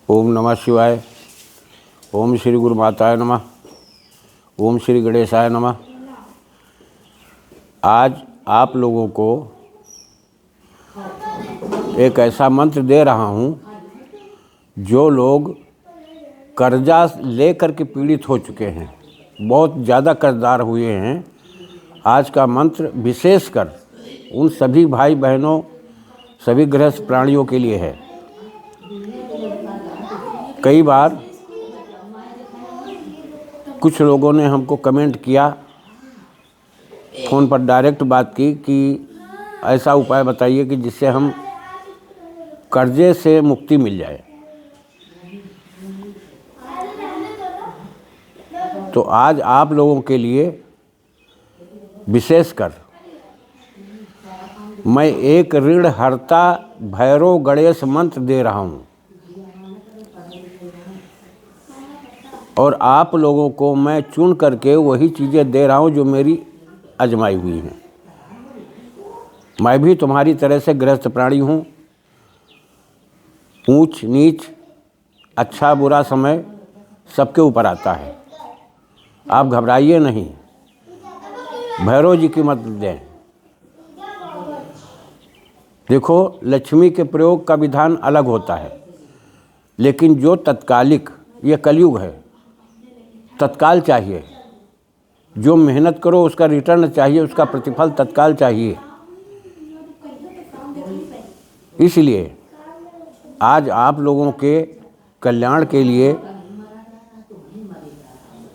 ओम नमः शिवाय। ओम श्री गुरु माताय नमः। ओम श्री गणेशाय नमः। आज आप लोगों को एक ऐसा मंत्र दे रहा हूँ, जो लोग कर्जा लेकर के पीड़ित हो चुके हैं, बहुत ज़्यादा कर्जदार हुए हैं। आज का मंत्र विशेषकर उन सभी भाई बहनों, सभी गृहस्थ प्राणियों के लिए है। कई बार कुछ लोगों ने हमको कमेंट किया, फ़ोन पर डायरेक्ट बात की कि ऐसा उपाय बताइए कि जिससे हम कर्जे से मुक्ति मिल जाए। तो आज आप लोगों के लिए विशेषकर मैं एक ऋण हरता भैरव गणेश मंत्र दे रहा हूँ, और आप लोगों को मैं चुन करके वही चीज़ें दे रहा हूँ जो मेरी आजमाई हुई हैं। मैं भी तुम्हारी तरह से गृहस्थ प्राणी हूँ। ऊंच नीच, अच्छा बुरा समय सबके ऊपर आता है। आप घबराइए नहीं, भैरव जी की मदद दें। देखो, लक्ष्मी के प्रयोग का विधान अलग होता है, लेकिन जो तत्कालिक, ये कलयुग है, तत्काल चाहिए। जो मेहनत करो उसका रिटर्न चाहिए, उसका प्रतिफल तत्काल चाहिए। इसलिए आज आप लोगों के कल्याण के लिए,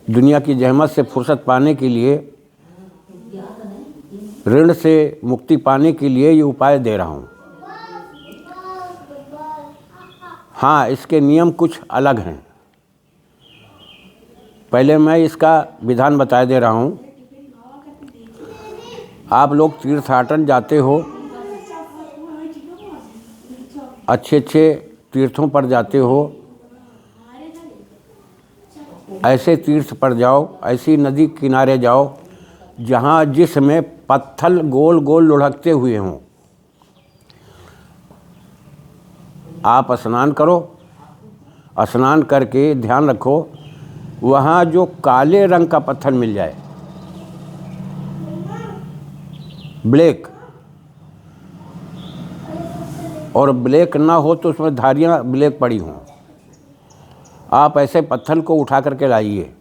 दुनिया की जहमत से फुर्सत पाने के लिए, ऋण से मुक्ति पाने के लिए ये उपाय दे रहा हूँ। हाँ, इसके नियम कुछ अलग हैं। पहले मैं इसका विधान बता दे रहा हूँ। आप लोग तीर्थाटन जाते हो, अच्छे अच्छे तीर्थों पर जाते हो, ऐसे तीर्थ पर जाओ, ऐसी नदी किनारे जाओ जहाँ जिसमें पत्थर गोल गोल लुढ़कते हुए हों। आप स्नान करो, स्नान करके ध्यान रखो वहाँ जो काले रंग का पत्थर मिल जाए, ब्लैक, और ब्लैक ना हो तो उसमें धारियाँ ब्लैक पड़ी हों, आप ऐसे पत्थर को उठा करके लाइए।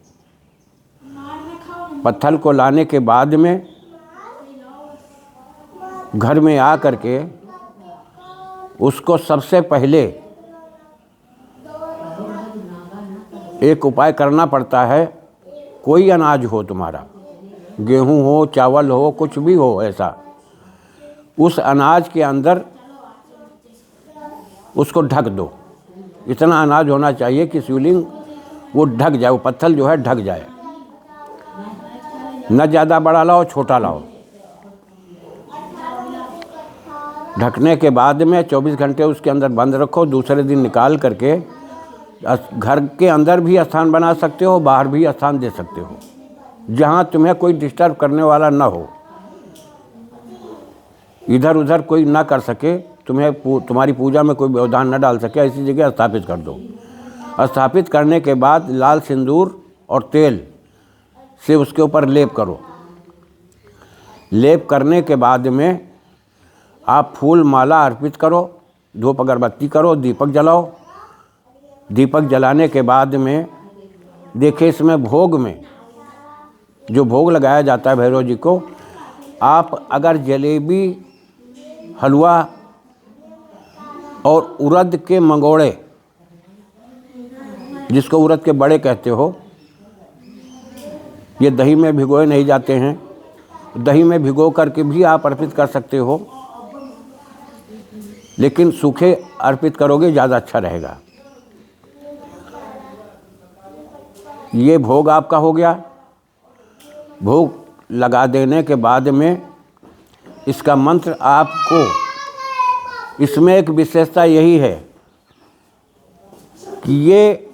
पत्थर को लाने के बाद में घर में आ करके उसको सबसे पहले एक उपाय करना पड़ता है। कोई अनाज हो तुम्हारा, गेहूं हो, चावल हो, कुछ भी हो, ऐसा उस अनाज के अंदर उसको ढक दो। इतना अनाज होना चाहिए कि शिवलिंग वो ढक जाए, वो पत्थर जो है ढक जाए। न ज़्यादा बड़ा लाओ, छोटा लाओ। ढकने के बाद में 24 घंटे उसके अंदर बंद रखो। दूसरे दिन निकाल करके घर के अंदर भी स्थान बना सकते हो, बाहर भी स्थान दे सकते हो, जहाँ तुम्हें कोई डिस्टर्ब करने वाला ना हो, इधर उधर कोई ना कर सके, तुम्हारी पूजा में कोई व्यवधान न डाल सके, ऐसी जगह स्थापित कर दो। स्थापित करने के बाद लाल सिंदूर और तेल से उसके ऊपर लेप करो। लेप करने के बाद में आप फूल माला अर्पित करो, धूप अगरबत्ती करो, दीपक जलाओ। दीपक जलाने के बाद में देखिए, इसमें भोग में जो भोग लगाया जाता है भैरव जी को, आप अगर जलेबी, हलवा और उड़द के मंगोड़े, जिसको उड़द के बड़े कहते हो, ये दही में भिगोए नहीं जाते हैं, दही में भिगो करके भी आप अर्पित कर सकते हो, लेकिन सूखे अर्पित करोगे ज़्यादा अच्छा रहेगा। ये भोग आपका हो गया। भोग लगा देने के बाद में इसका मंत्र आपको, इसमें एक विशेषता यही है कि ये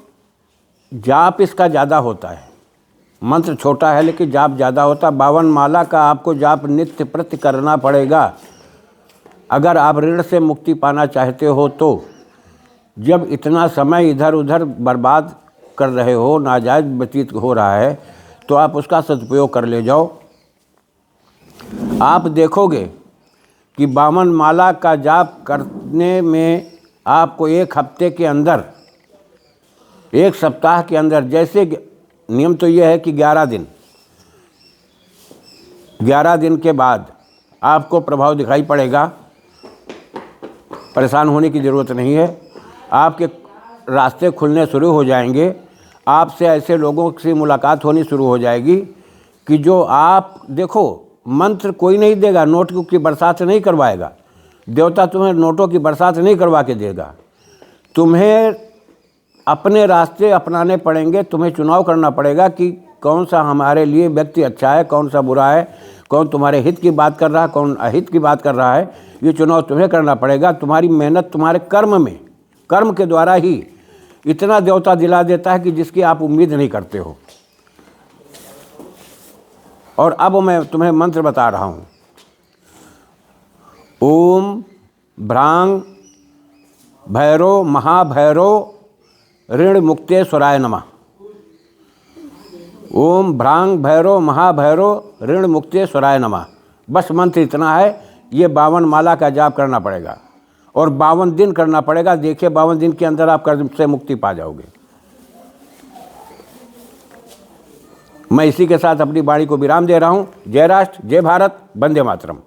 जाप इसका ज़्यादा होता है। मंत्र छोटा है लेकिन जाप ज़्यादा होता है। 52 माला का आपको जाप नित्य प्रति करना पड़ेगा। अगर आप ऋण से मुक्ति पाना चाहते हो तो जब इतना समय इधर उधर बर्बाद कर रहे हो, नाजायज़ व्यतीत हो रहा है, तो आप उसका सदुपयोग कर ले जाओ। आप देखोगे कि 52 माला का जाप करने में आपको 1 हफ्ते के अंदर, 1 सप्ताह के अंदर, जैसे नियम तो यह है कि 11 दिन के बाद आपको प्रभाव दिखाई पड़ेगा। परेशान होने की ज़रूरत नहीं है। आपके रास्ते खुलने शुरू हो जाएंगे। आपसे ऐसे लोगों से मुलाकात होनी शुरू हो जाएगी कि जो आप देखो, मंत्र कोई नहीं देगा, नोट की बरसात नहीं करवाएगा। देवता तुम्हें नोटों की बरसात नहीं करवा के देगा। तुम्हें अपने रास्ते अपनाने पड़ेंगे। तुम्हें चुनाव करना पड़ेगा कि कौन सा हमारे लिए व्यक्ति अच्छा है, कौन सा बुरा है, कौन तुम्हारे हित की बात कर रहा है, कौन अहित की बात कर रहा है। ये चुनाव तुम्हें करना पड़ेगा। तुम्हारी मेहनत तुम्हारे कर्म के द्वारा ही इतना देवता दिला देता है कि जिसकी आप उम्मीद नहीं करते हो। और अब मैं तुम्हें मंत्र बता रहा हूँ। ओम भ्रांग भैरो महाभैरो ऋण मुक्तेश्वराय नमः। ओम भ्रांग भैरो महाभैरो ऋण मुक्तेश्वराय नमः। बस मंत्र इतना है। ये 52 माला का जाप करना पड़ेगा और 52 दिन करना पड़ेगा। देखिए 52 दिन के अंदर आप कर्ज से मुक्ति पा जाओगे। मैं इसी के साथ अपनी वाणी को विराम दे रहा हूँ। जय राष्ट्र, जय भारत, वंदे मातरम।